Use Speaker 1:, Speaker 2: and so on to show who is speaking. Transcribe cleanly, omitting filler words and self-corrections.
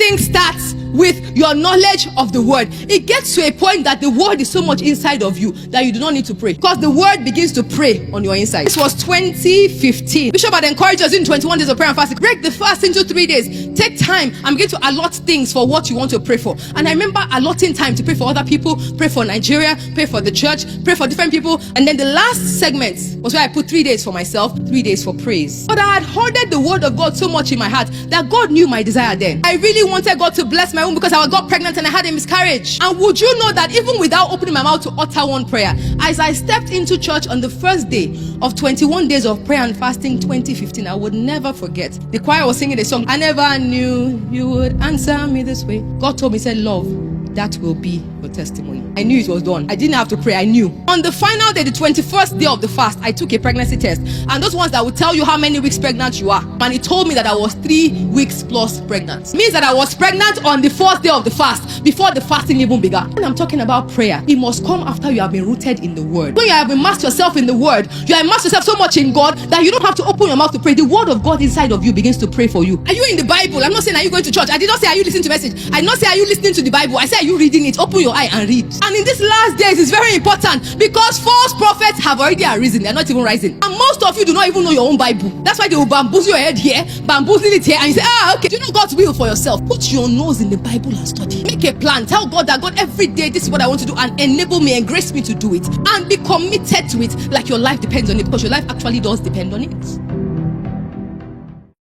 Speaker 1: everything starts with your knowledge of the word. It gets to a point that the word is so much inside of you that you do not need to pray, because the word begins to pray on your inside. This was 2015. Bishop had encouraged us in 21 days of prayer and fasting. Break the fast into 3 days. Take time and begin to allot things for what you want to pray for. And I remember allotting time to pray for other people, pray for Nigeria, pray for the church, pray for different people. And then the last segment was where I put 3 days for myself, 3 days for praise. But I had hoarded the word of God so much in my heart that God knew my desire then. I really wanted God to bless my womb because I got pregnant and I had a miscarriage. And would you know that even without opening my mouth to utter one prayer, as I stepped into church on the first day of 21 days of prayer and fasting 2015, I would never forget. The choir was singing a song, "I never knew you would answer me this way." God told me, said, "Love, that will be your testimony." I knew it was done. I didn't have to pray. I knew. On the final day, the 21st day of the fast, I took a pregnancy test. And those ones that will tell you how many weeks pregnant you are. And it told me that I was 3 weeks plus pregnant. It means that I was pregnant on the 4th day of the fast, before the fasting even began. When I'm talking about prayer, it must come after you have been rooted in the word. When you have immersed yourself in the word, you have immersed yourself so much in God that you don't have to open your mouth to pray. The word of God inside of you begins to pray for you. Are you in the Bible? I'm not saying, are you going to church? I did not say, are you listening to message? I did not say, are you listening to the Bible? I said, are you reading it? Open your eye and read. And in these last days, it's very important because false prophets have already arisen. They're not even rising. And most of you do not even know your own Bible. That's why they will bamboozle your head here, bamboozle it here, and you say, okay, do you know God's will for yourself? Put your nose in the Bible and study. Make a plan. Tell God that, God, every day, this is what I want to do, and enable me and grace me to do it. And be committed to it like your life depends on it, because your life actually does depend on it.